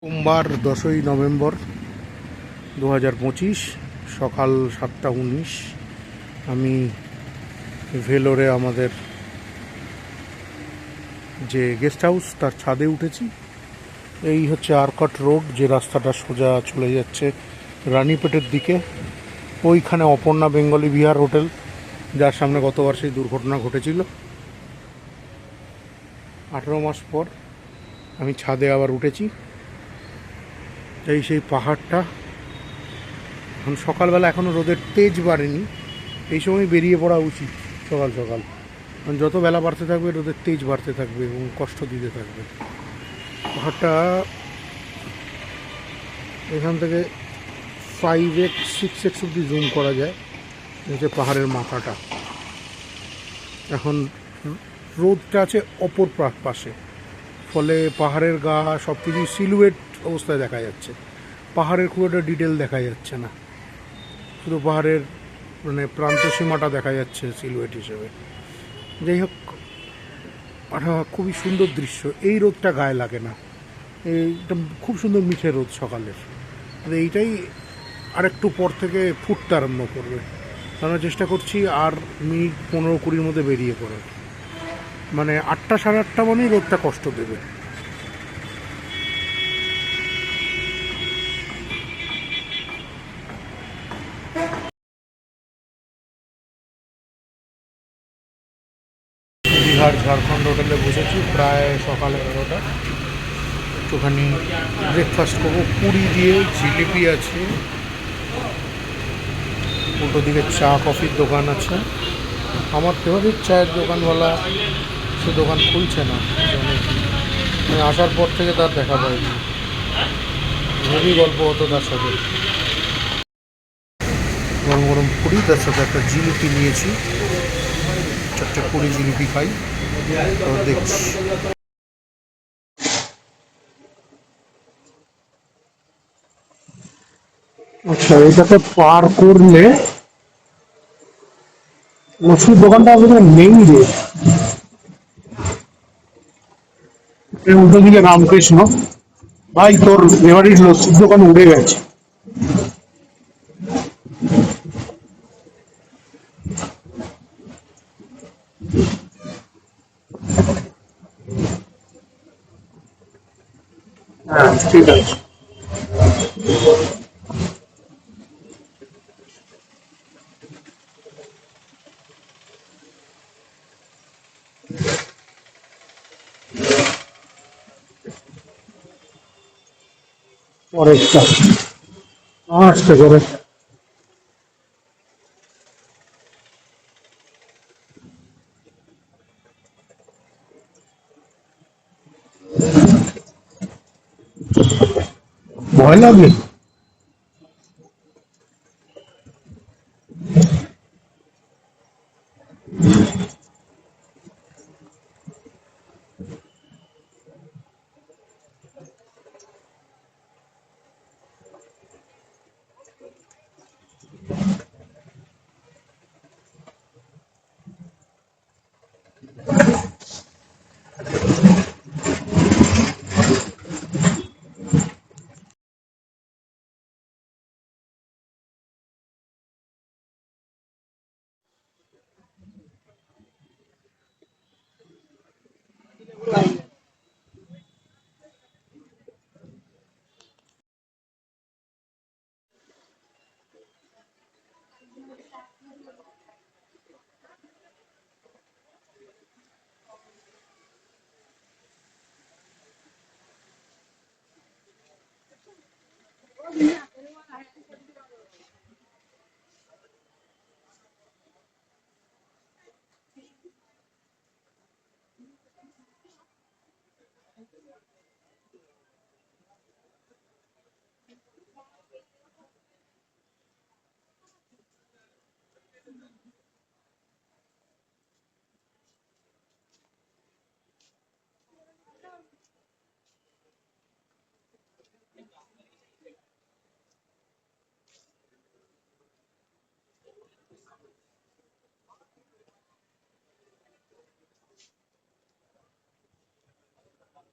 সোমবার 10ই নভেম্বর 2025 সকাল 7:19। আমি ভেলোরে আমাদের যে গেস্ট হাউস তার ছাদে উঠেছি। এই হচ্ছে আরকট রোড, যে রাস্তাটা সোজা চলে যাচ্ছে রানীপেটের দিকে। ওইখানে অপর্ণা বেঙ্গলি বিহার হোটেল, যার সামনে গতবার সেই দুর্ঘটনা ঘটেছিল। 18 মাস পর আমি ছাদে আবার উঠেছি। এই সেই পাহাড়টা। এখন সকালবেলা এখনও রোদের তেজ বাড়েনি, এই সময় বেরিয়ে পড়া উচিত সকাল সকাল, কারণ যত বেলা বাড়তে থাকবে রোদের তেজ বাড়তে থাকবে এবং কষ্ট দিতে থাকবে। পাহাড়টা এখান থেকে 5x 6x অব্দি জুম করা যায়। হচ্ছে পাহাড়ের মাথাটা। এখন রোদটা আছে অপর পাশে, ফলে পাহাড়ের গা সব কিছুই সিলুয়েট অবস্থায় দেখা যাচ্ছে। পাহাড়ের খুব একটা ডিটেল দেখা যাচ্ছে না, শুধু পাহাড়ের মানে প্রান্ত সীমাটা দেখা যাচ্ছে সিলুয়েট হিসেবে। যাই হোক, খুবই সুন্দর দৃশ্য। এই রোদটা গায়ে লাগে না, এইটা খুব সুন্দর মিঠে রোদ সকালের। এইটাই আরেকটু পর থেকে ফুটতে আরম্ভ করবে। আমরা চেষ্টা করছি আর মিনিট 15-20 মধ্যে বেরিয়ে পড়ার, মানে 8টা সাড়ে 8টা মানেই রোদটা কষ্ট দেবে। বিহার ঝাড়খণ্ড হোটেলে বসেছি, প্রায় সকাল 11টা। একটুখানি ব্রেকফাস্ট করবো। পুরি দিয়ে জিলিপি আছে, উল্টো দিকে চা কফির দোকান আছে। আমার ফেভারিট চায়ের দোকানওয়ালা সে দোকান খুলছে না, আমি আসার পর থেকে তার দেখা পাইনি। হেভি গল্প হতো তার সাথে। গরম গরম পুরি, তার সাথে একটা জিলিপি নিয়েছি। চারটে পুরি জিলিপি খাই, তো দেখছি। আচ্ছা, এটাকে পার করলে লস্যির দোকানটা বোধহয় নেই রে। উল্টো দিকে রামকৃষ্ণ। ভাই, তোর ফেভারিট লস্যির দোকান উড়ে গেছে। হ্যাঁ, ঠিক আছে। পরেরটা আসতে করে। ভয় লাগে।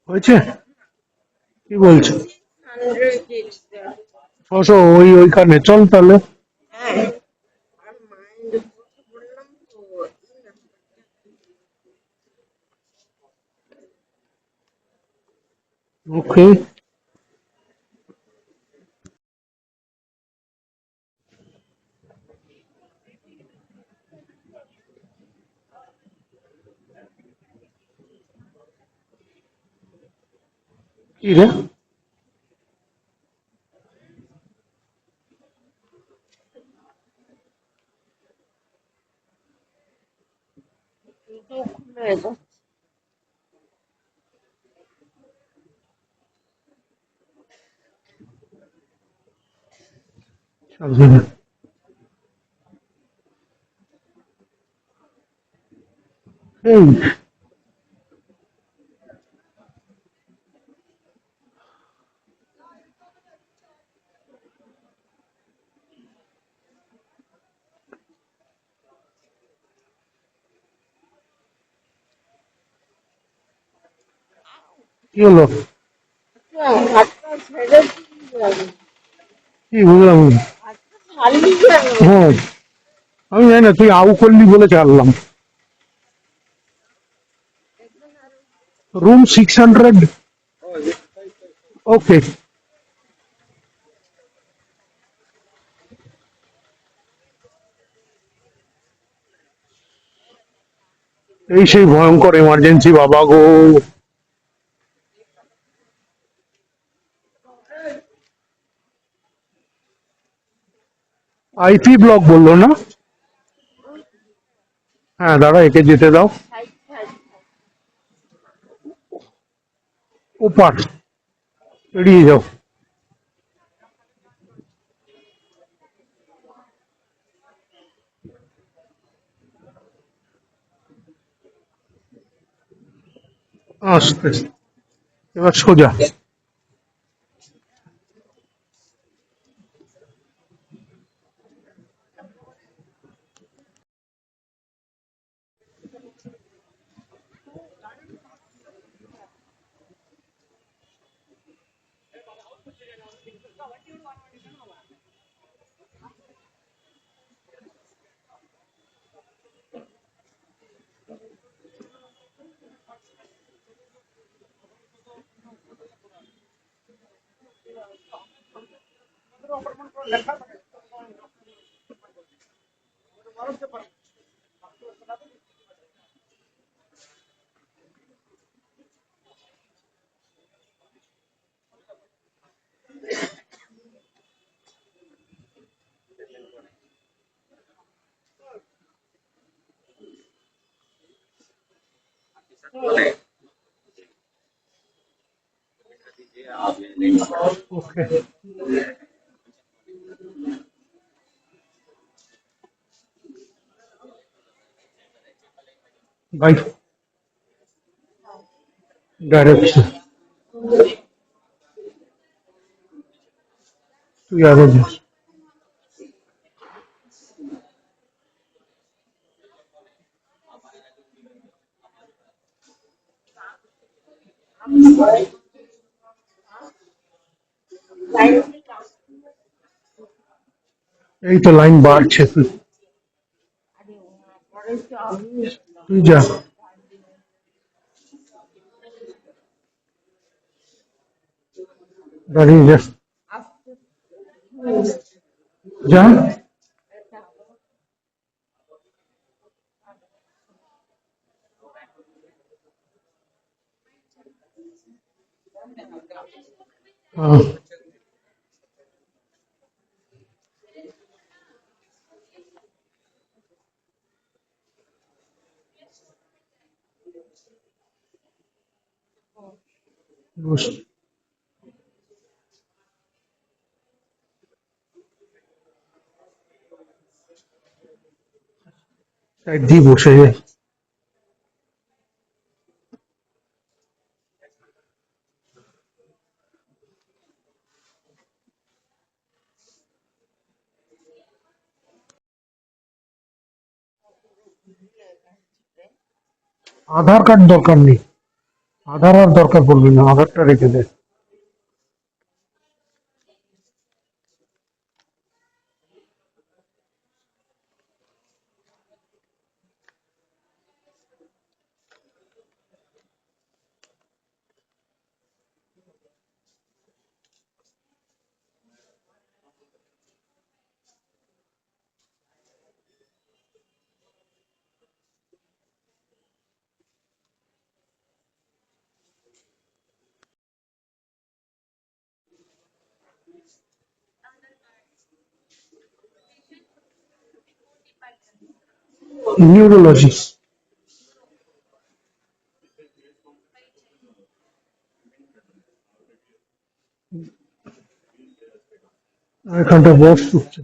হয়েছে? কি বলছো? 100 kids there. অবশ্য ওইখানে চল তাহলে। হ্যাঁ, আর মাইন্ড কথা বললাম তো এই নাম্বারটা ওকে। কি রে? তো খুলে যাচ্ছে। এই কি হলো? হাতটা ছেড়ে দিলাম, কি বুঝলাম না। হাতটা ছাড়লি কেন? হ্যাঁ, আমি জানি না, তুই আউ করলি বলে ছাড়লাম। রুম 600। ওকে। এই সেই ভয়ঙ্কর এমার্জেন্সি বাবা গো। আইপি ব্লক বললো না? হ্যাঁ দাঁড়া, একে যেতে দাও। সাইড সাইড ওপার এড়িয়ে যাও। আস্তে, এবার সোজা। Okay bye. ডাইরেক্ট তুই আরো যাস। লাইন এই তো লাইন বাড়ছে, তুই পরে তো আমি তুই যা, দাঁড়িয়ে যা। আসতে যা। হ্যাঁ, বস। সাইড দিয়ে বসে যায়। আধার কার্ড দরকার নেই, আধার আর দরকার পড়বে না, আধারটা রেখে দে। নিউরোলজি। এখানটা বস ঢুকছে।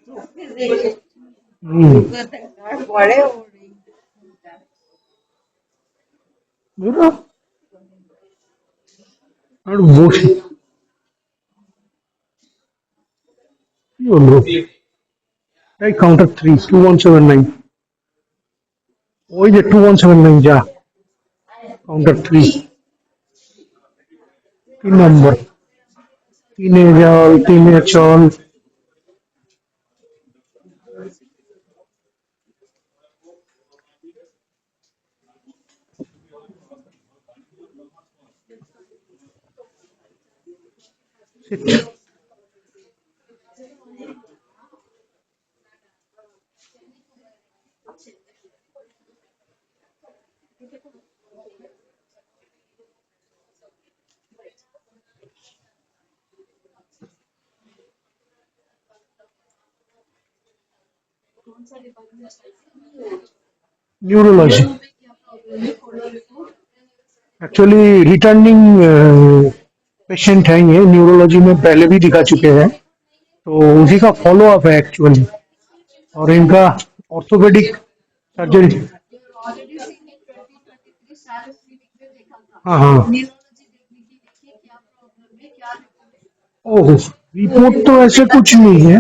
তোকে দেখে হুম। তোকে দেখার পরে ওর এই ফোনটা বুঝলো? আর বসে কি বলবো, এই কাউন্টার 3 2179, ওই যে 2179 যা কাউন্টার 3, 3 নম্বর। তিনে জল, তিনে চল। न्यूरोलॉजी एक्चुअली रिटर्निंग पेशेंट हैं, ये न्यूरोलॉजी में पहले भी दिखा चुके हैं, तो उसी का फॉलो अप है एक्चुअली। और इनका ऑर्थोपेडिक सर्जरी। हाँ हाँ। ओह, रिपोर्ट तो ऐसे कुछ नहीं है।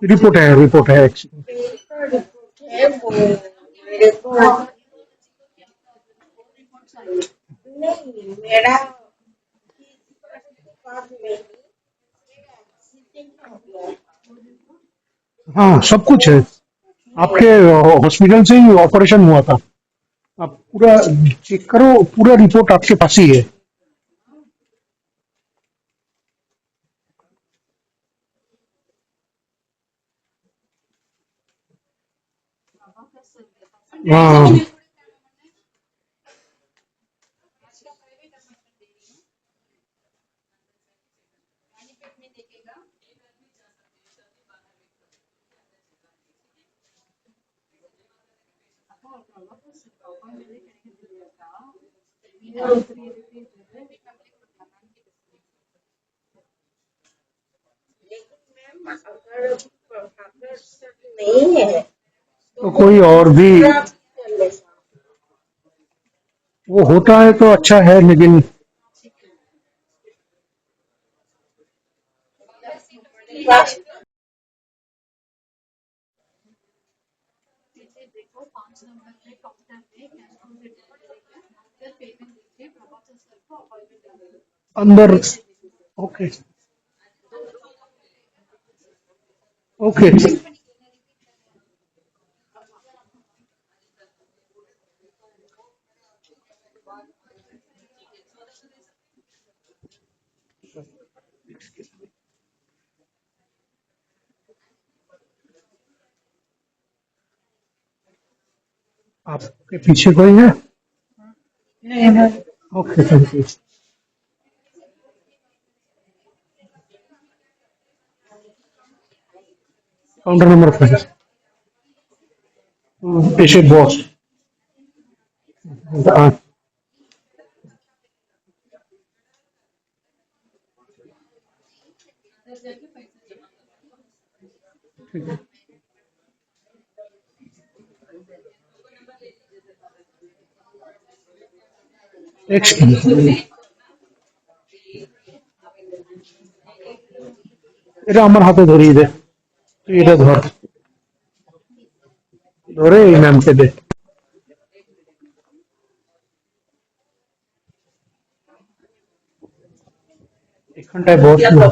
रिपोर्ट है actually। पेपर रिपोर्ट है वो मेरे को नहीं मेरा बात नहीं मेरा एक्सीडेंट हो गया हाँ, सब कुछ है। आपके हॉस्पिटल से ही ऑपरेशन हुआ था। आप पूरा चेक करो, पूरा रिपोर्ट आपके पास ही है। हाँ। लेकिन मैम अगर अगर नहीं है तो कोई और भी वो होता है तो अच्छा है, लेकिन अंदर। ओके। ओके। आपके पीछे कोई है? Okay, thank you. Counter number 5। Essay boss. हाँ, এটা আমার হাতে ধরিয়ে দে, তুই এটা ধর, ধরে এই ম্যামকে দে। এখানটায় বস না।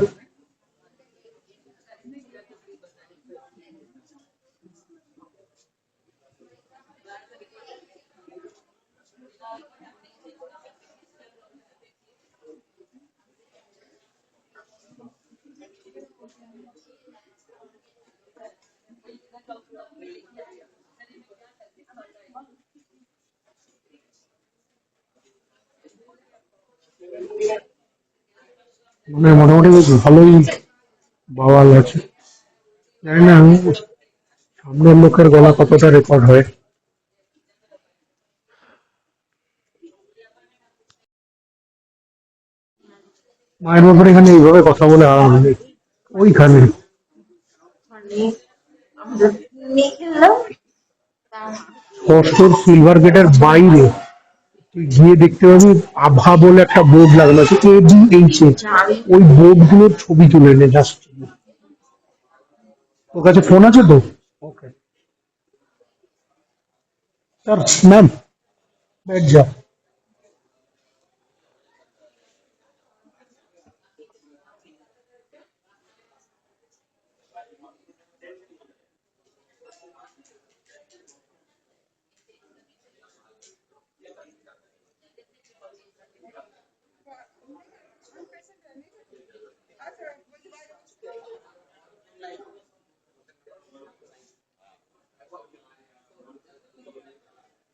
মানে মোটামুটি বেশ ভালোই বাওয়াল আছে। জানি না সামনের লোকের গলা কতটা রেকর্ড হয়। মায়ের ব্যাপারে এখানে এইভাবে কথা বলে আরাম নেই। ওইখানে মানে আমরা নিয়ে খেললাম তার স্পষ্টর সিলভার গেটের বাইরে তুই গিয়ে দেখতে পাবি আভা বলে একটা বোর্ড লাগানো আছে, ABH। জাল ওই বোর্ড গুলোর ছবি তুলে নে জাস্ট। তোর কাছে ফোন আছে তো? ওকে স্যার, ম্যাম, बैठ जा।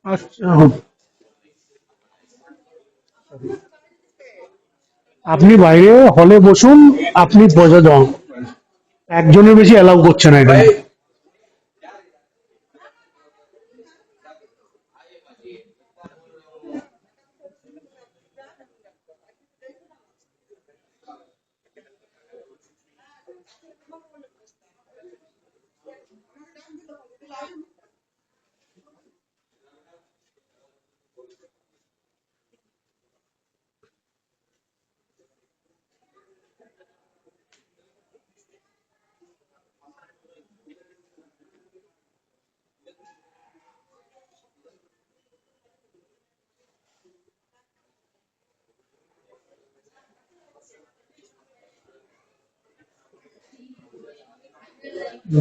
আচ্ছা, আপনি বাইরে হলে বসুন, আপনি পয়সা দাও। একজনের বেশি অ্যালাউ করছে না এখানে।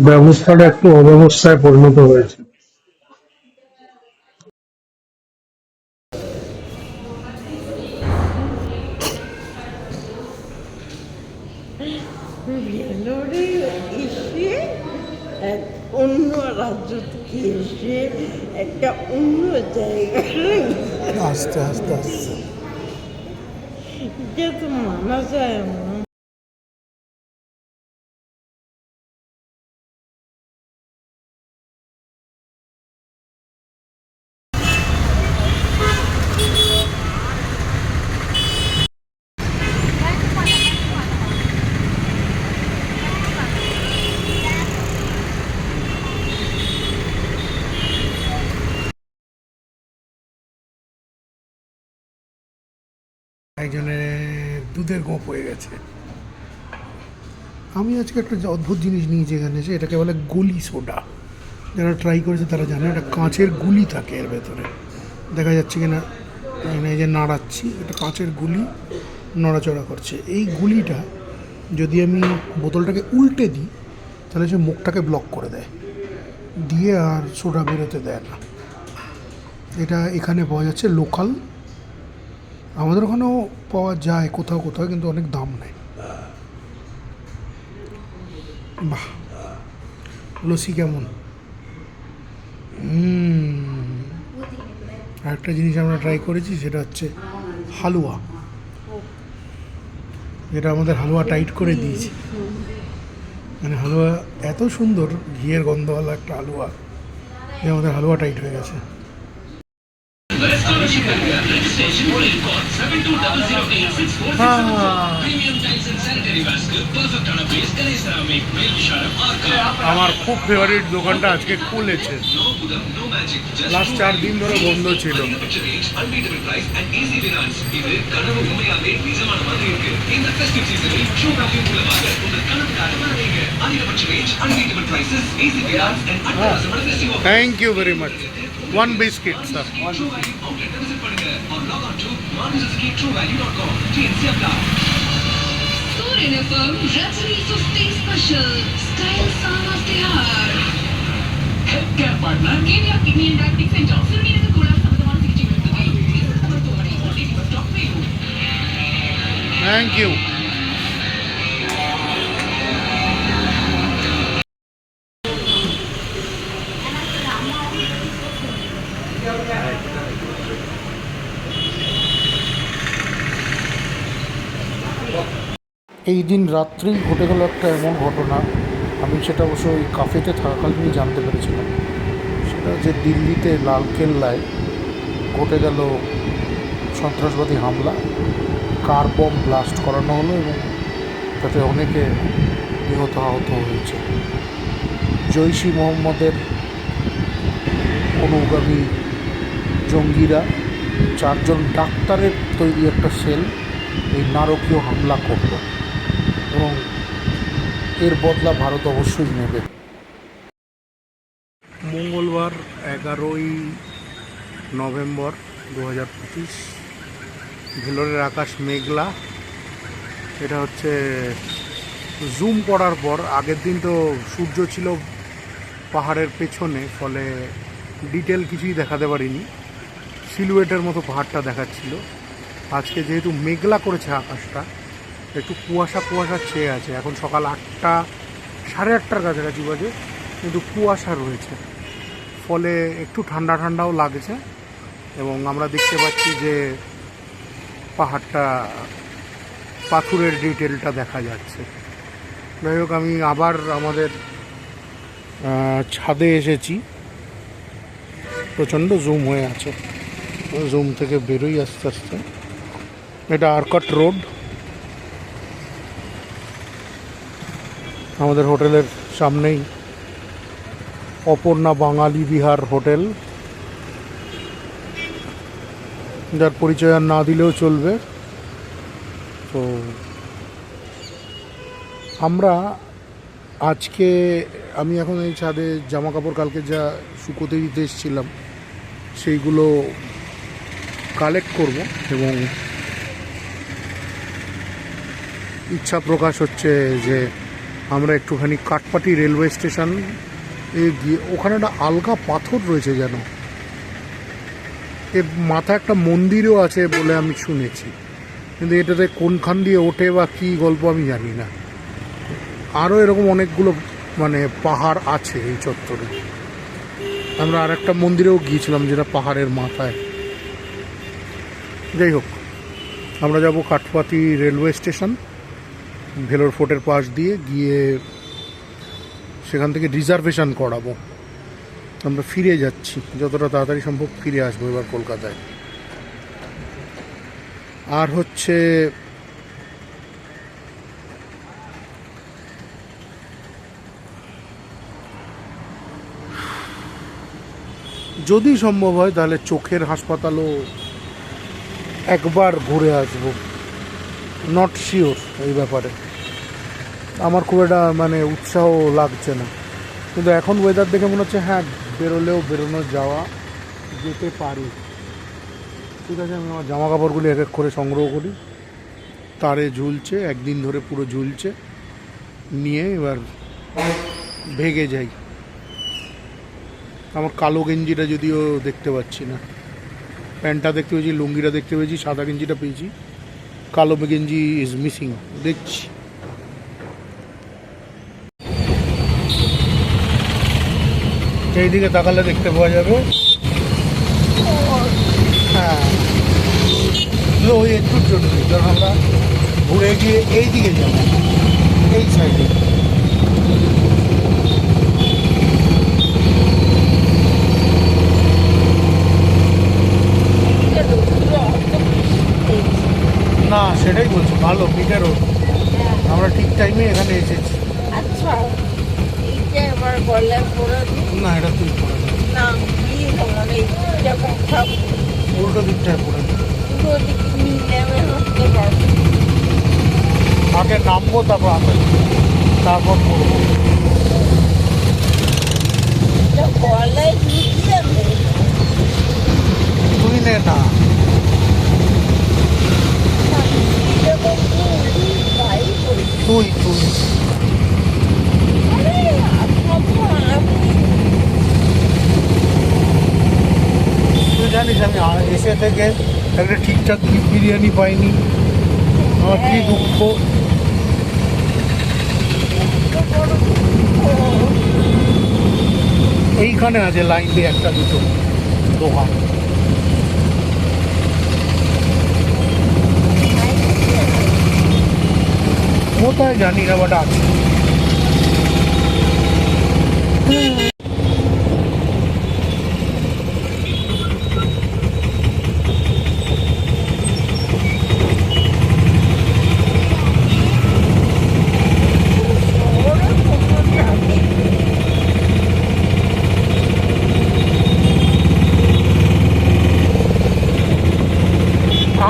ব্যবস্থাটা একটু অব্যবস্থায় পরিণত হয়েছে। ভেলোরে এসে এক অন্য রাজ্য থেকে এসে একটা অন্য জায়গায় আস্তে আস্তে আস্তে এটা তো মানা যায় না। একজনের দুধের গোপ হয়ে গেছে। আমি আজকে একটা যে অদ্ভুত জিনিস নিয়েছি এখানে এসে, এটাকে বলে গুলি সোডা। যারা ট্রাই করেছে তারা জানে, একটা কাঁচের গুলি থাকে এর ভেতরে, দেখা যাচ্ছে কিনা এখানে এই যে নাড়াচ্ছি, এটা কাঁচের গুলি নড়াচড়া করছে। এই গুলিটা যদি আমি বোতলটাকে উল্টে দিই তাহলে সে মুখটাকে ব্লক করে দেয়, দিয়ে আর সোডা বেরোতে দেয় না। এটা এখানে পাওয়া যাচ্ছে লোকাল, আমাদের ওখানেও পাওয়া যায় কোথাও কোথাও, কিন্তু অনেক দাম নেয়। বাহ, লস্যি কেমন! আরেকটা জিনিস আমরা ট্রাই করেছি, সেটা হচ্ছে হালুয়া। যেটা আমাদের হালুয়া টাইট করে দিয়েছে, মানে হালুয়া এত সুন্দর, ঘিয়ের গন্ধওয়ালা একটা হালুয়া, যে আমাদের হালুয়া টাইট হয়ে গেছে। আমার খুব ফেভারিট দোকানটা আজকে খুলেছে, লাস্ট 4 দিন ধরে বন্ধ ছিল। Thank you very much. 1 biscuit sir. Sorenfam Rajni 50 Special Style Song of the Hour. Healthcare partner KVR Kidney and Diabetic Center. Sirmiraga Kola Samadhan Cikichika Doctor. Thank you. এই দিন রাত্রেই ঘটে গেল একটা এমন ঘটনা, আমি সেটা অবশ্য ওই কাফেতে থাকাকালীনই জানতে পেরেছিলাম। সেটা যে দিল্লিতে লালকেল্লায় ঘটে গেল সন্ত্রাসবাদী হামলা, কার বম ব্লাস্ট করানো হলো এবং তাতে অনেকে নিহত আহত হয়েছে। জৈশি মোহাম্মদের অনুগামী জঙ্গিরা 4 জন ডাক্তারের তৈরি একটা সেল এই নারকীয় হামলা করল এবং এর বদলা ভারত অবশ্যই নেবে। মঙ্গলবার 11ই নভেম্বর 2025, ভেলোরের আকাশ মেঘলা। এটা হচ্ছে জুম করার পর, আগের দিন তো সূর্য ছিল পাহাড়ের পেছনে, ফলে ডিটেল কিছুই দেখাতে পারিনি, সিলুয়েটের মতো পাহাড়টা দেখাচ্ছিল। আজকে যেহেতু মেঘলা করেছে আকাশটা, একটু কুয়াশা কুয়াশা ছেয়ে আছে। এখন সকাল 8টা, 8:30টার কাছাকাছি বাজে, কিন্তু কুয়াশা রয়েছে, ফলে একটু ঠান্ডা ঠান্ডাও লাগছে এবং আমরা দেখতে পাচ্ছি যে পাহাড়টা পাথরের ডিটেলটা দেখা যাচ্ছে। যাই হোক, আমি আবার আমাদের ছাদে এসেছি, প্রচণ্ড জুম হয়ে আছে, জুম থেকে বেরোই আস্তে আস্তে। এটা আরকট রোড, আমাদের হোটেলের সামনেই অপর্ণা বাঙালি বিহার হোটেল, যার পরিচয় আর না দিলেও চলবে। তো আমরা আজকে, আমি এখন এই ছাদে জামা কাপড় কালকে যা শুকোতে দিতে এসেছিলাম সেইগুলো কালেক্ট করব এবং ইচ্ছা প্রকাশ হচ্ছে যে আমরা একটুখানি কাটপাটি রেলওয়ে স্টেশন গিয়ে, ওখানে একটা আলগা পাথর রয়েছে যেন, এর মাথায় একটা মন্দিরও আছে বলে আমি শুনেছি, কিন্তু এটাতে কোনখান দিয়ে ওঠে বা কী গল্প আমি জানি না। আরও এরকম অনেকগুলো মানে পাহাড় আছে এই চত্বরে। আমরা আর একটা মন্দিরেও গিয়েছিলাম যেটা পাহাড়ের মাথায়। যাই হোক, আমরা যাব কাটপাটি রেলওয়ে স্টেশন, ভেলোর ফোর্টের পাশ দিয়ে গিয়ে সেখান থেকে রিজার্ভেশন করাবো। আমরা ফিরে যাচ্ছি, যতটা তাড়াতাড়ি সম্ভব ফিরে আসবো এবার কলকাতায়। আর হচ্ছে যদি সম্ভব হয় তাহলে চোখের হাসপাতালও একবার ঘুরে আসবো। নট শিওর এই ব্যাপারে। আমার খুব একটা মানে উৎসাহ লাগছে না, কিন্তু এখন ওয়েদার দেখে মনে হচ্ছে হ্যাঁ বেরোলেও বেরোনো যাওয়া যেতে পারি। ঠিক আছে, আমি আমার জামা কাপড়গুলি এক এক করে সংগ্রহ করি, তারে ঝুলছে, একদিন ধরে পুরো ঝুলছে, নিয়ে এবার ভেগে যাই। আমার কালো গেঞ্জিটা যদিও দেখতে পাচ্ছি না, প্যান্টটা দেখতে পেয়েছি, লুঙ্গিটা দেখতে পেয়েছি, সাদা গেঞ্জিটা পেয়েছি, কালো গেঞ্জি ইজ মিসিং। দেখছি এইদিকে তাকালে দেখতে পাওয়া যাবে। হ্যাঁ, ওই একটুর জন্য, কারণ আমরা ঘুরে গিয়ে এই দিকে যাবো, এই সাইডে। না সেটাই বলছি, ভালো পিঠে রোড, আমরা ঠিক টাইমে এখানে এসেছি। আচ্ছা, এইটা আমার গলায় পরে না এটা তুই পড়ে না, না প্লিজ আমার এইটা কথা উল্টো দিকটায় পড়ে না। পুরো দিকে নিয়ে নেমে হতে পারবো। আগে নামবো তারপর পড়বো। এটা গলায় ঢুকিয়ে নেবে। তুই নে না, এরকম কি ভাই বলছি? তুই তুই আরে আমি তুই জানিস আমি এসে থেকে একটা ঠিকঠাক বিরিয়ানি পাইনি, আমার কি দুঃখ। এইখানে আছে লাইন দিয়ে একটা দুটো দোকান, কোথায় জানি না, বাট আছে।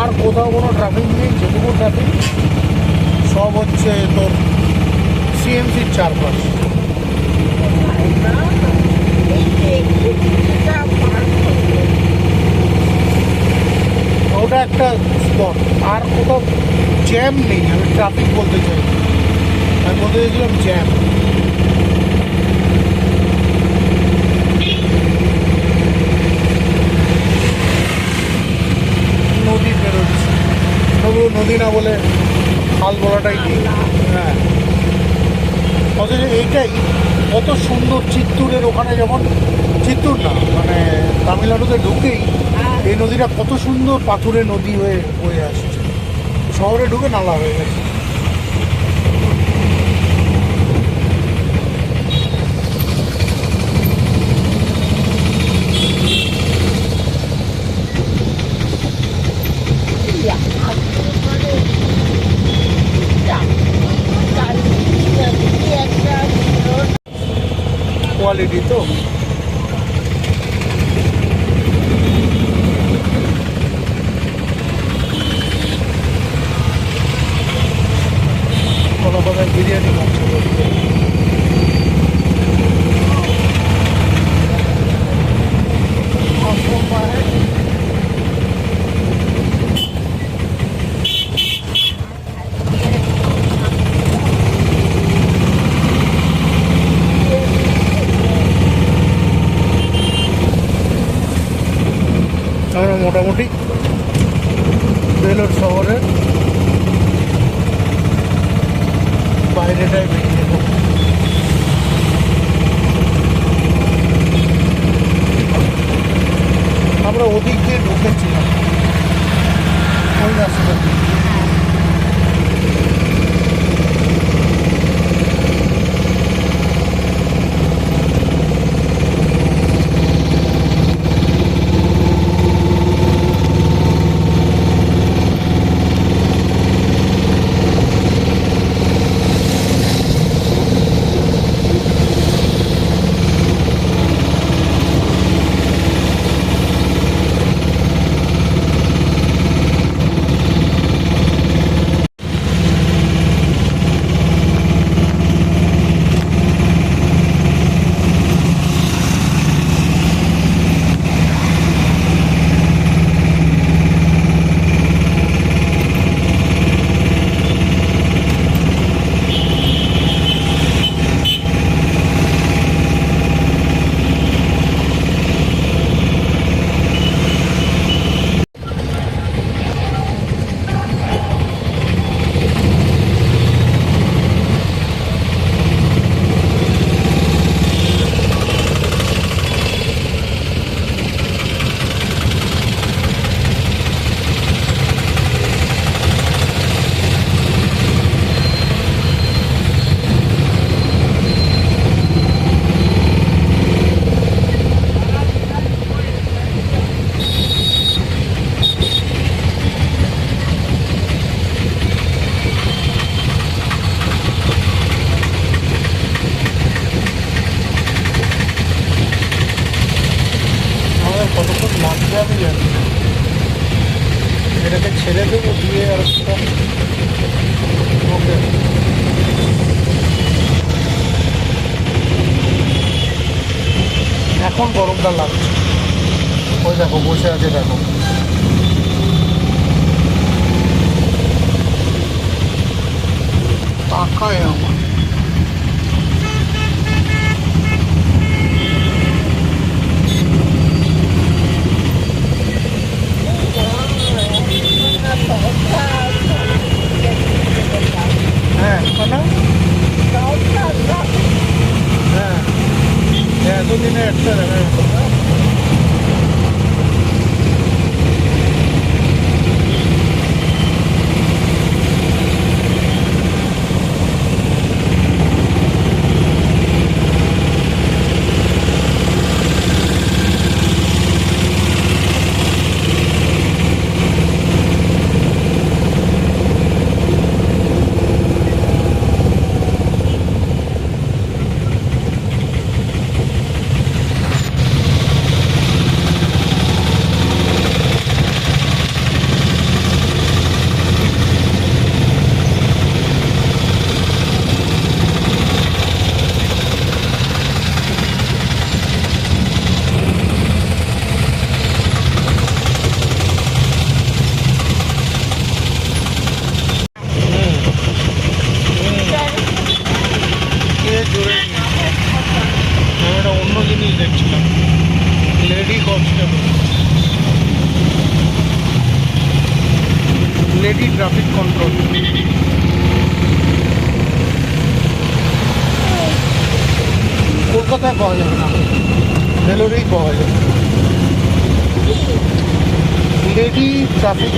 আর কোথাও কোনো ট্রাফিক নেই, যেটুকু ট্রাফিক সব হচ্ছে তোর সিএমসির চারপাশ। ওটা একটা স্পট, আর কোথাও জ্যাম নেই। আমি ট্রাফিক বলতে চাই, আমি বলতে চাইছিলাম জ্যাম। নদী বেরোচ্ছে, তবু নদী না বলে খাল বলাটাই নেই। হ্যাঁ, অথচ এইটাই কত সুন্দর। চিত্তুরের ওখানে যেমন, চিত্তুর না মানে তামিলনাড়ুতে ঢুকেই এই নদীটা কত সুন্দর পাথুরে নদী হয়ে বয়ে আসছে, শহরে ঢুকে নালা হয়ে গেছে। কোয়ালিটি তো কোনো কথায় বিরিয়ানি মাংস করতে আমরা মোটামুটি বেলোর শহরের বাইরেটাই বেরিয়ে যাবো। আমরা ওদিক দিয়ে ঢুকেছিলাম ওই রাস্তা দিয়ে। ছেড়ে দেবো দিয়ে আর একটা ওকে এখন গরমটা লাগছে ওই দেখো বসে আছে দেখো তাকায় আমার হ্যাঁ না হ্যাঁ এতদিনে একটা দেখা যেত না জোরে আমি একটা অন্য জিনিস দেখছিলাম lady constable lady traffic control কলকাতায় পাওয়া যাবে না ভেলোরেই পাওয়া যাবে লেডি ট্রাফিক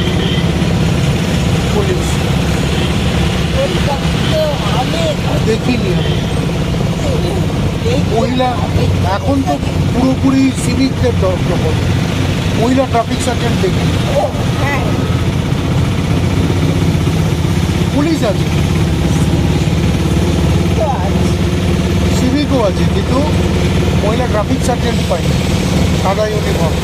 পুলিশ দেখিনি আমি মহিলা এখন তো পুরোপুরি সিভিকদের দরকার পড়ে মহিলা ট্রাফিক সার্জেন্ট দেখি পুলিশ আছে সিভিকও আছে কিন্তু মহিলা ট্রাফিক সার্জেন্ট পাই সাদা ইউনিফর্ম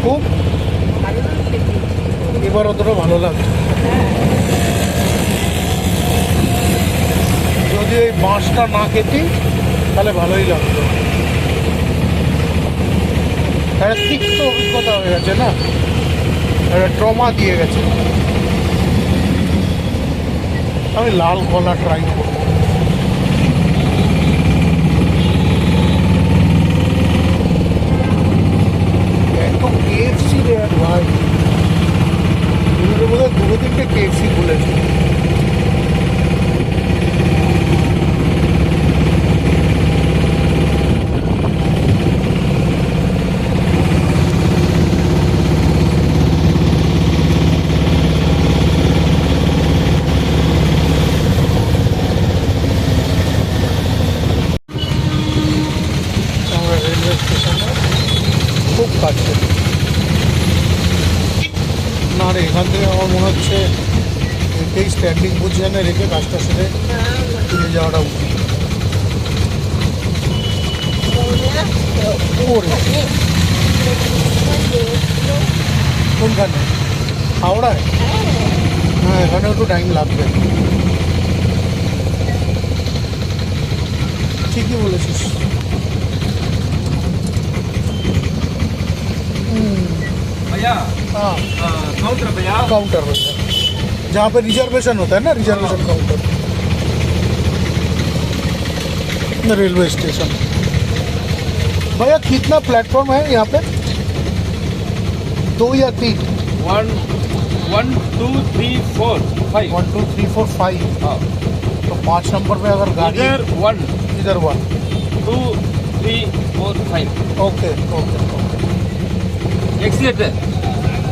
খুব এবার অতটা ভালো লাগছে যদি ওই বাঁশটা না খেতি তাহলে ভালোই লাগতো একটা তিক্ত অভিজ্ঞতা হয়ে গেছে না একটা ট্রমা দিয়ে গেছে আমি লাল কলা ট্রাই করব একদম কেএফসি রে ভাই বোধহয় দুটো তিনটে কেএফসি খুলেছে রেলওয়ে স্টেশনে খুব কাছে না রে এখান থেকে আমার মনে হচ্ছে এই স্ট্যান্ডিং পজিশনে রেখে কাজটা সেরে ফিরে যাওয়াটা উচিত ওরে কোনখানে হাওড়ায় হ্যাঁ এখানে একটু টাইম লাগবে ঠিকই বলেছিস भैया हाँ काउंटर भैया काउंटर भैया जहाँ पे रिजर्वेशन होता है ना रिजर्वेशन काउंटर रेलवे स्टेशन भैया कितना प्लेटफॉर्म है यहाँ पे 2 या 3 1 1 2 3 4 5 1 2 3 4 5 हाँ तो 5 नंबर पे अगर गाड़ी इधर 1 इधर 1 2 3, 4, 5. Okay okay Accelerator.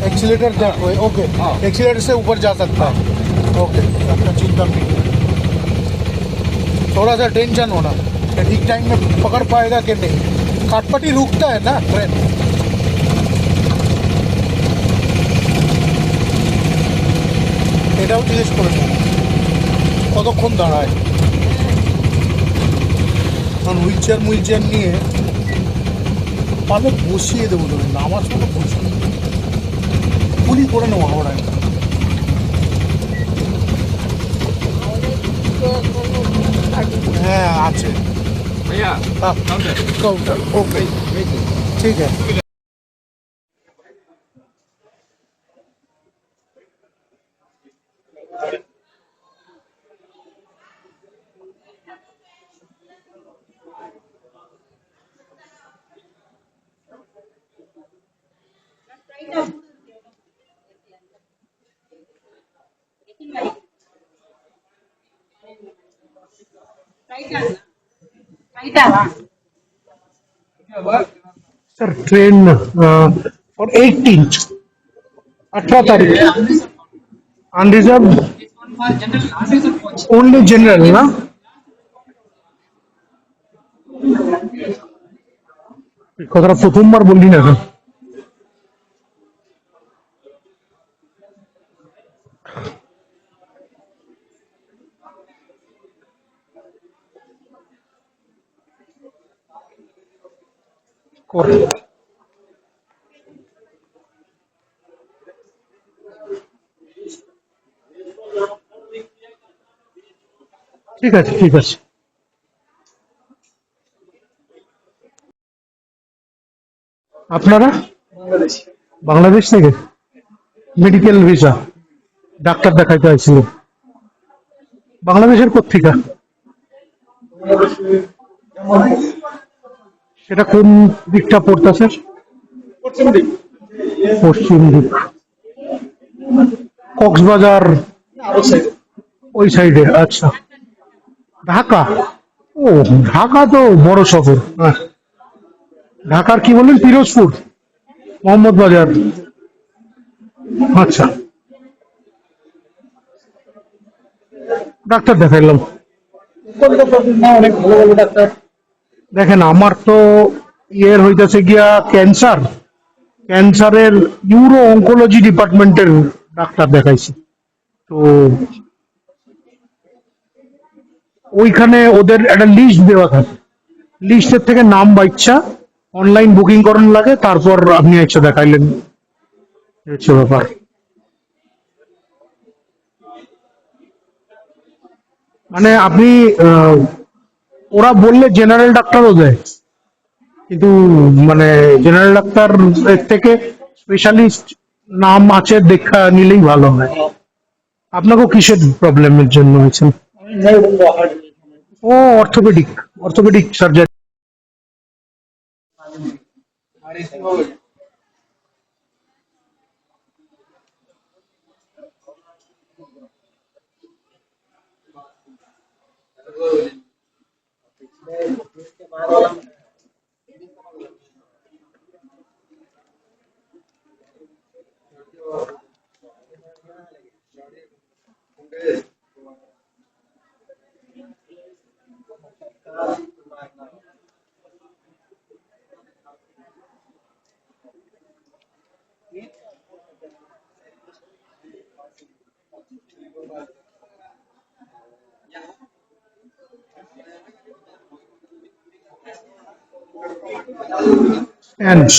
Accelerator that way okay हाँ। एक्सीलेटर से ऊपर जा सकता है ओके आपका चिंता नहीं है। थोड़ा सा टेंशन होना कि ठीक टाइम में पकड़ पाएगा कि नहीं काटपटी रुकता है ना ट्रेन এটাও জিজ্ঞেস করে নেব কতক্ষণ দাঁড়ায় কারণ হুইল চেয়ার নিয়ে পালে বসিয়ে দেবো ধরুন আমার মতো বসিয়ে কুলি করে নেবো হাওড়ায় হ্যাঁ আছে भैया हाँ काउंटर काउंटर ओके ठीक है सर ट्रेन और 18 18 तारीख अनरिजर्व ओनली जनरल ना কথাটা প্রথমবার বললি না ঠিক আছে ঠিক আছে আপনারা বাংলাদেশ থেকে মেডিকেল ভিসা ডাক্তার দেখাইতে আইছিল বাংলাদেশের কোত্থেকে সেটা কোন দিকটা পড়তেছে পশ্চিম দিক কক্সবাজার ওই সাইডে আচ্ছা ঢাকা ও ঢাকা তো বড় শহর হ্যাঁ ঢাকার কি বললেন পিরোজপুর মোহাম্মদ বাজার আচ্ছা ডাক্তার দেখাইলাম অনেক ভালো ভালো ডাক্তার দেখেন আমার তো ইয়ের হইতেছে গিয়া ক্যান্সার ক্যান্সারের ইউরো অঙ্কোলজি ডিপার্টমেন্টের ডাক্তার দেখাইছি তো ওইখানে ওদের একটা লিস্ট দেওয়া থাকে লিস্টের থেকে নাম বাচ্চা অনলাইন বুকিং করান লাগে তারপর আপনি এসে দেখাইলেন এই হচ্ছে ব্যাপার মানে আপনি ওরা বললে জেনারেল ডাক্তারও দেয় কিন্তু মানে জেনারেল ডাক্তার এর থেকে স্পেশালিস্ট নাম আছে দেখা নিলেই ভালো হয় আপনাকেও কিসের প্রবলেমের জন্য হয়েছেন ও অর্থোপেডিক অর্থোপেডিক সার্জারি and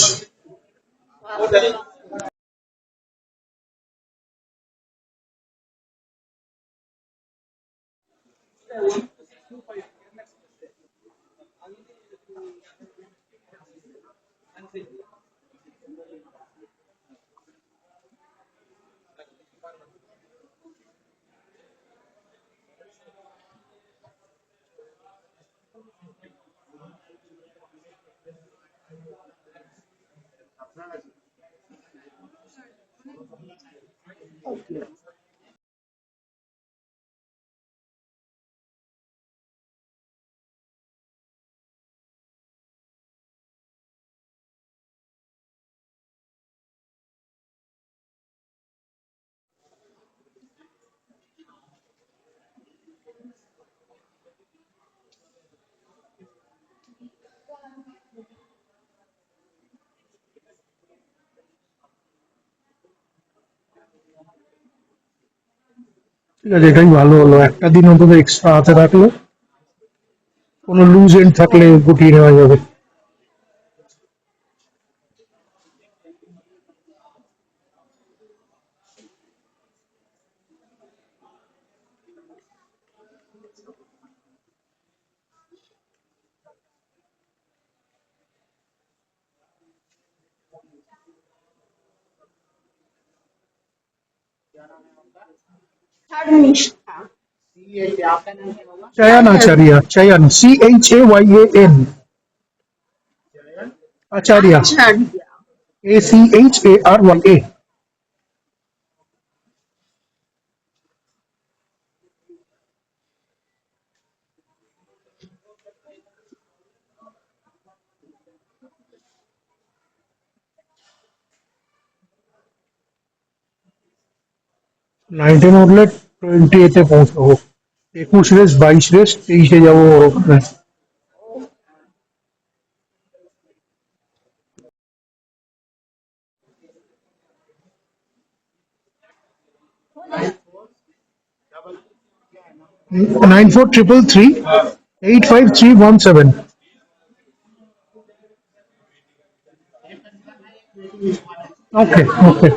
ঠিক আছে, এটাই ভালো হলো, একটা দিন অন্তত এক্সট্রা হাতে রাখলে কোনো লুজ এন্ড থাকলে গুটিয়ে নেওয়া যাবে। শর্মিষ্ঠা। চয়ন আচার্য, চয়ন, CHAYAN, আচার্য, আচার্য। ACHARYA। 19 উঠলে 20 পৌঁছাবো, 21 রেস, 22 রেস, 23 যাবো ওখানে। Nine four triple three 85317। ওকে ওকে।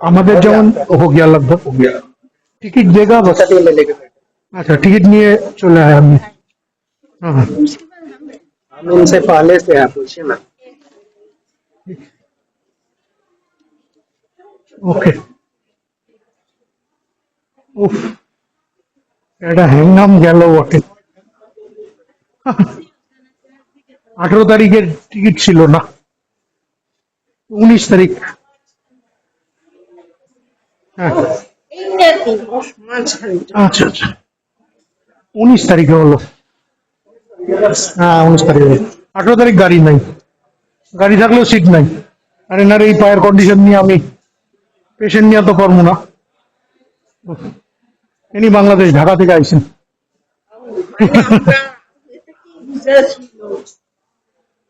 আমাদের যেমন हो गया लगभग हो गया। टिकट देगा बस। अच्छा, टिकट নিয়ে চলে আয় আমি। हाँ हाँ। हम इनसे पहले से हैं, पूछिए ना। ওকে। উফ, এটা হ্যাংনাম গেল বটে। 18 তারিখের টিকিট ছিল না, 19 তারিখ। হ্যাঁ, এইটা দিন মাঝখানটা। আচ্ছা আচ্ছা, 19 তারিখে হলো। হ্যাঁ, 19 তারিখে হলো। 18 তারিখ গাড়ি নাই, গাড়ি থাকলেও সিট নাই। আর এনার এই পায়ের কন্ডিশন নিয়ে আমি পেশেন্ট নিয়ে তো পারবো না। ইনি বাংলাদেশ, ঢাকা থেকে আইছেন। মানে আমরা এটা কি ভিসা ছিল?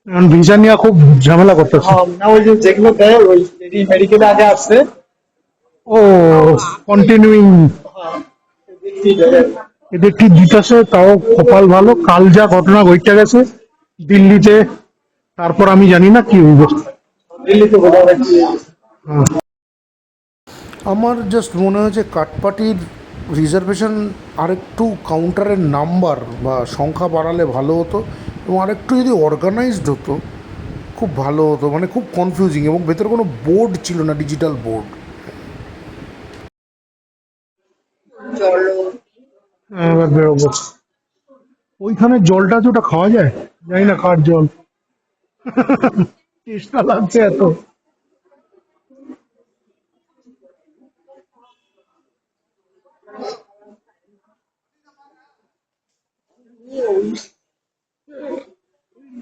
এখন ভিসা নিয়ে খুব ঝামেলা করতেছে। না, ওই যে যেগুলো দেয় ওই মেডিকেলে আগে আসছে। ও, কন্টিনিউইং এদের কি দিতেছে, তাও কপাল ভালো। কাল যা ঘটনা ঘটে গেছে দিল্লিতে, তারপর আমি জানি না কি হইব। দিল্লিতে বোঝা যাচ্ছে। হ্যাঁ। আমার জাস্ট মনে হয়েছে কাটপাটির রিজার্ভেশন আরেকটু কাউন্টারের নাম্বার বা সংখ্যা বাড়ালে ভালো হতো, এবং আরেকটু যদি অর্গানাইজড হতো খুব ভালো হতো। মানে খুব কনফিউজিং, এবং ভেতরে কোনো বোর্ড ছিল না, ডিজিটাল বোর্ড। চলো। এবার বেরোবো। ওইখানে জলটা আছে, ওটা খাওয়া যায়? জানি না কার জল, চেষ্টা লাগছে এত।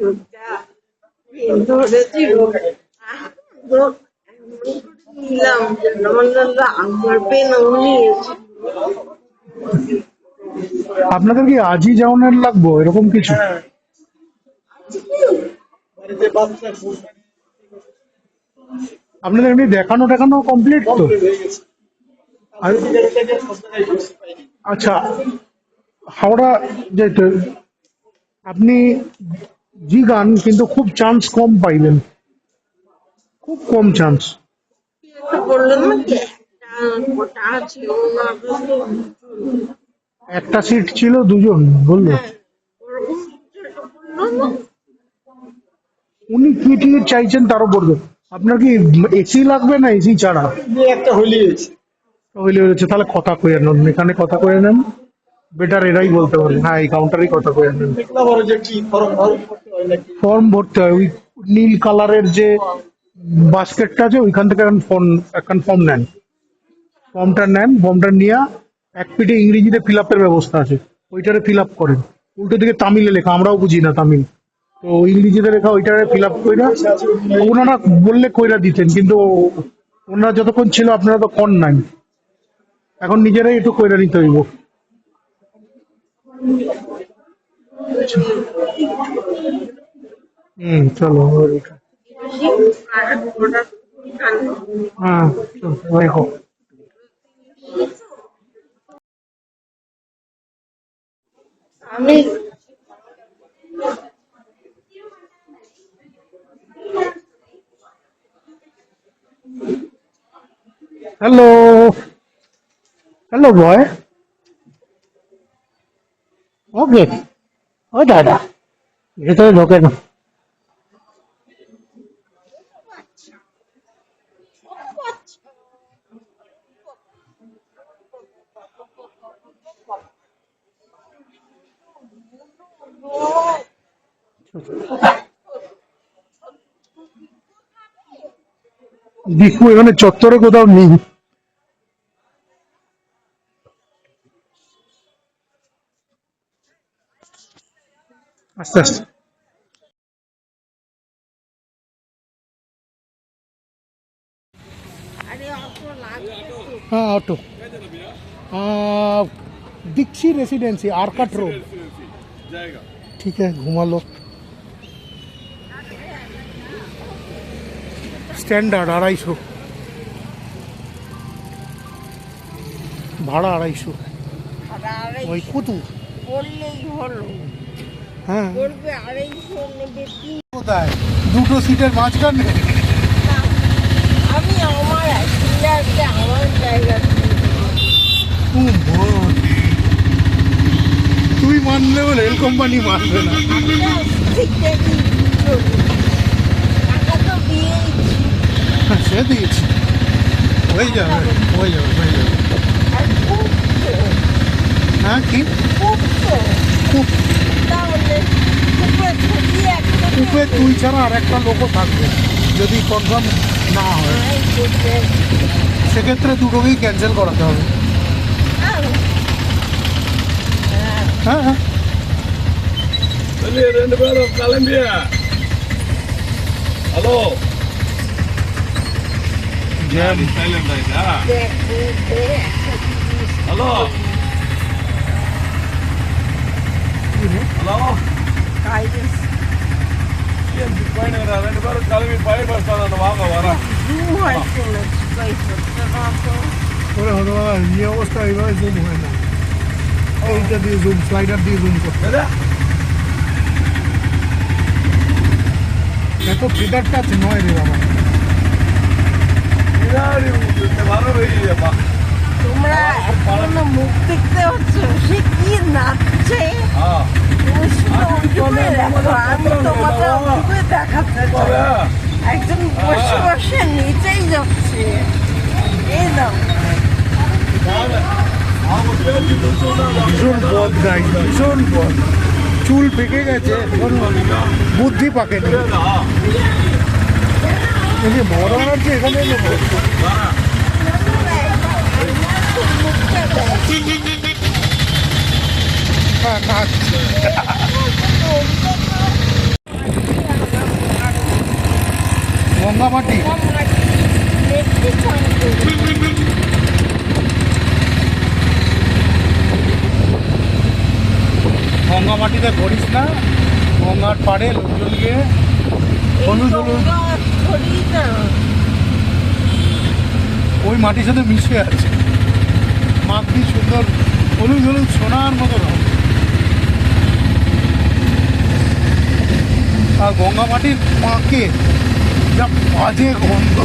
রোগটা ধরেছি রোগ। রোগ এমন করে নিলাম যেন মনে হলো আমার পেন নিয়েছি। আপনাদের কি আজই যাওয়ার লাগবো এরকম কিছু? বাড়িতে বাচ্চা খুব আপনাদের এমনি দেখানো দেখানো কমপ্লিট তো? হয়ে গেছে। আর সব জায়গায় ঢুকতে পারিনি। আচ্ছা, হাওড়া যেতে আপনি জিগান, কিন্তু খুব চান্স কম পাইবেন, খুব কম চান্স। একটা বললো না যে একটা কটা আছে ওনার তো একটা সিট ছিল, দুজন বললো। হ্যাঁ, ওরকম কিছু একটা বললো না। উনি কি টিকিট চাইছেন তার উপর তো। আপনার কি এসি লাগবে না এসি ছাড়া? একটা হলি হয়েছে। হইলে হয়েছে, তাহলে কথা কয়ে নেন, এখানে কথা কয়ে নেন, বেটার এরাই বলতে পারে। হ্যাঁ, এই কাউন্টারেই কথা কয়ে নেন। দেখলাম ওরা যে কি ফর্ম করতে হয় নাকি। ফর্ম ভরতে হয়, ওই নীল কালারের যে বাস্কেটটা আছে ওইখান থেকে এখন ফর্ম নেন। ফর্মটা নিয়ে এক পিঠে ইংরেজিতে ফিল আপের ব্যবস্থা আছে, ওইটারে ফিল আপ করেন। উল্টো দিকে তামিলে লেখা, আমরাও বুঝি না তামিল, তো ইংরেজিতে লেখা ওইটারে ফিল আপ কইরা ওনারা বললে কইরা দিতেন, কিন্তু ওনারা যতক্ষণ ছিল আপনারা তো কর নাই, এখন নিজেরাই একটু কইরা নিতে হইব। চলো হ্যাঁ দেখো আমি হ্যালো হ্যালো বয়, ওকে ও দাদা ভেতরে ঢোকে না। দীপু এখানে চত্বরে কোথাও নেই। আস্তে আস্তে हाँ auto Dikshi residency Arcot road ठीक है घुमा लो। स्टैंडार्ड 250 भाड़ा 250 ওই কুতু বললেই হলো, হ্যাঁ বলবে 250 নেবে কি? কোথায় দুটো সিটের মাঝখানে? আমি আমার অ্যাক্সিডেন্টে আমার জায়গা তুই মানলেও রেল কোম্পানি মানবে না। টাকা তো দিয়েছি, সে দিয়েছি, হয়ে যাবে হয়ে যাবে হয়ে যাবে। আর খুব তো, হ্যাঁ কি খুব তো, খুব তাহলে খুবই ছুটি একটা কূপে তুই ছাড়া আর একটা লোকও থাকবে যদি কনফার্ম না হয়, সেক্ষেত্রে দুটোকেই ক্যান্সেল করাতে হবে। হ্যাঁ হ্যাঁ ரெண்டு பேரும் கிளம்பிய. ஹலோ জ্যাম சைலண்ட் ஆயிட்டா? ஹலோ ஹலோ போயினுங்கிறா. ரெண்டு பேரும் கிளம்பி பழைய பஸ் ஸ்டாண்ட் வாங்க வரேன். ওরে হলো এই অবস্থা, এইভাবে জুম হয় না, এইটা দিয়ে জুম স্লাইডার দিয়ে জুম করতে এত ফিডার টাচ নয় রে বাবা। பின்னாடி வர வைப்பா. তোমরা এখনো মুখ দেখতে হচ্ছে, সে কি নাচছে তুমি শুধু ওইটুকুই দেখো, আমি তোমাকে ওইটুকুই দেখাতে চাই। একজন বসে বসে নিচেই যাচ্ছে, এই দাও ভীষণ বদ গাই, ভীষণ বদ, চুল পেকে গেছে, বুদ্ধি পাকেনি। এই যে মরা আছে এখানে এলো। হ্যাঁ নাচ গঙ্গামাটি গঙ্গামাটিতে করিস না, গঙ্গার পাড়ে লোকজন গিয়ে হলুদ হলুদ ওই মাটির সাথে মিশে আছে, মাটি সুন্দর হলুদ হলুদ সোনার মতো রং। আর গঙ্গা মাটির পাঁকে যা বাজে গন্ধ।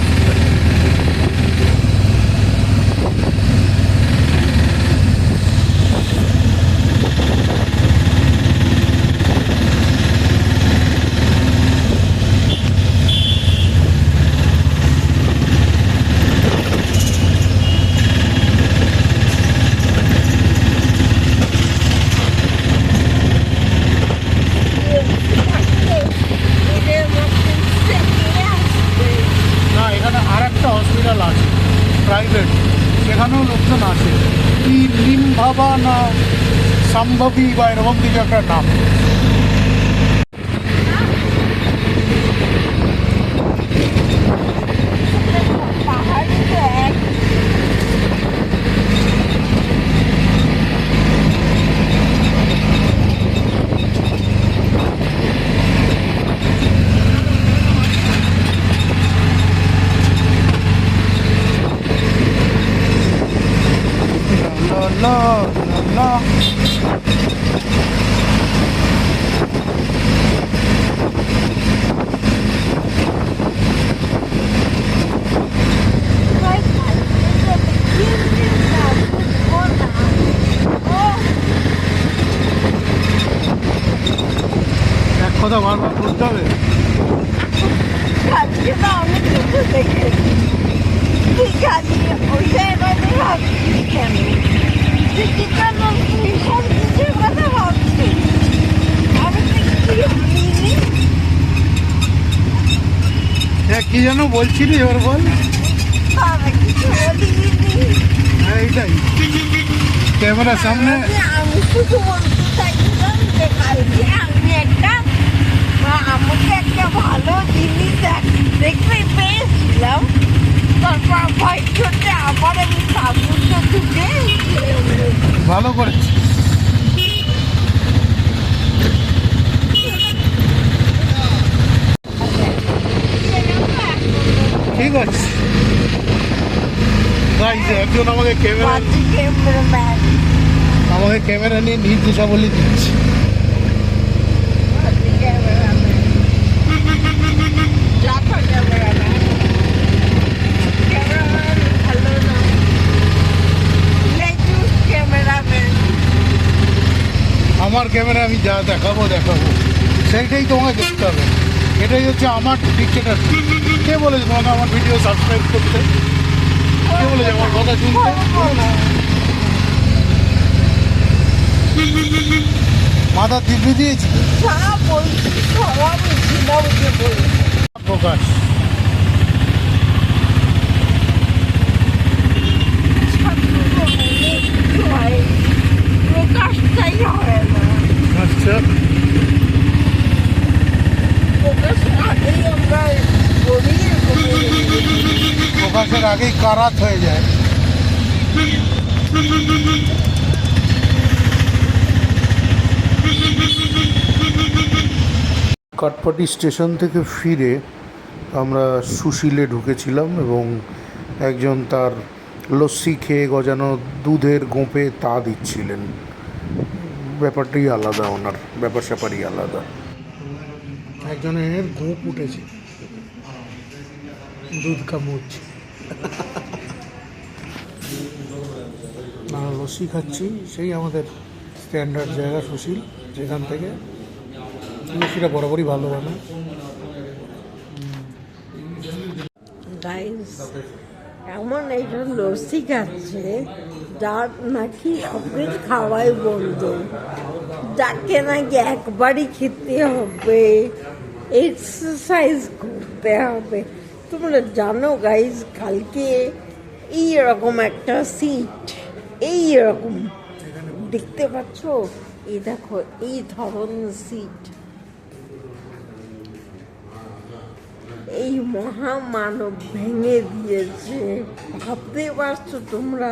না এখানে আর একটা হসপিটাল আছে প্রাইভেট, সেখানেও লোকজন আসে, কি নিম ভাবা না সম্ভবী বা এরকম কিছু একটা নাম। পাহাড়ে লা লা। ভাই, এক কথা বারবার করতে হবে। আজকে না অনেক কিছু দেখেছি। তুই খালি ওই জায়গাতে ভাবছিস কেন? তুই কি কেন ভীষণ কিছুর কথা ভাবছিস? আমি তো কি বলিনি। হ্যাঁ, কি যেন বলছিলি এবার বল। তারা কিছু বলিনি। হ্যাঁ, এইটাই ক্যামেরার সামনে। আমি শুধু বলতে চাইছিলাম যে কালকে আমি আমাকে একটা ভালো জিনিস দেখতে পেয়েছিলাম। তারপর ভয় করতে আবার আমি সাবুনটা ঢুকে ভালো করেছি। ঠিক আছে গাইস, একজন আমাকে ক্যামেরাম্যান ক্যামেরা নিয়ে নির্দেশাবলী দিচ্ছে। আমার ক্যামেরা আমি যা দেখাবো সেইটাই তোমাকে দেখতে হবে। এটাই হচ্ছে আমার ডিক্টেটর। কে বলেছে তোমাকে আমার ভিডিও সাবস্ক্রাইব করতে? কে বলেছে আমার কথা শুনতে? মাথা দিব্যি দিয়েছি প্রকাশ। প্রকাশটাই হয় না। আচ্ছা, প্রকাশ আগেই আমরা প্রকাশের আগেই কারাত হয়ে যায়। কাটপাটি স্টেশন থেকে ফিরে আমরা সুশীলে ঢুকেছিলাম এবং একজন তার লস্যি খেয়ে গজানো দুধের গোঁপে তা দিচ্ছিলেন। ব্যাপারটাই আলাদা, ওনার ব্যাপার স্যাপারই আলাদা। একজনের গোঁপ উঠেছে, দুধ কামড়ছে। না, লস্যি খাচ্ছি, সেই আমাদের স্ট্যান্ডার্ড জায়গা সুশীল, যেখান থেকে লস্যিটা বরাবরই ভালো বানায়। গাইস, এমন একজন লস্যি খাচ্ছে যার নাকি সবকিছু খাওয়াই বন্ধ, যাকে নাকি একবারই খেতে হবে, এক্সারসাইজ করতে হবে। তোমরা জানো গাইস, কালকে এইরকম একটা সিট, এইরকম দেখতে পাচ্ছ, এই দেখো এই ধরনের সিট এই মহামানব ভেঙে দিয়েছে। ভাবতে পারছো তোমরা?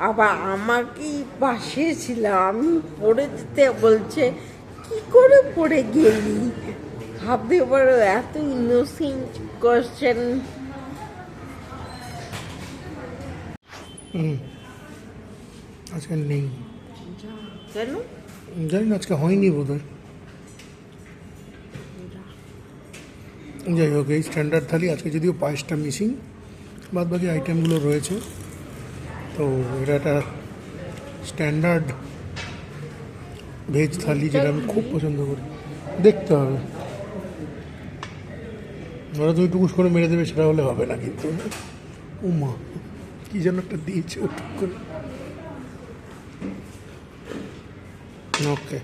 আবার আমাকেই পাশে ছিলাম, আমি পড়ে যেতে বলছে, কি করে পড়ে গেলি? ভাবতে পারো, এত ইনোসেন্ট কোয়েশ্চেন। আজকে নেই, কেন জানি না, আজকে হয়নি বোধহয়। যাই হোক, এই স্ট্যান্ডার্ড থালি আজকে যদিও পায়েসটা মিসিং, বাদ বাকি আইটেমগুলো রয়েছে। তো এটা একটা স্ট্যান্ডার্ড ভেজ থালি, যেটা আমি খুব পছন্দ করি। দেখতে হবে, ওরা তুমি টুকুস করে মেরে দেবে সেটা হলে হবে না। কিন্তু উমা কি যেন একটা দিয়েছে ও টুক করে। ওকে।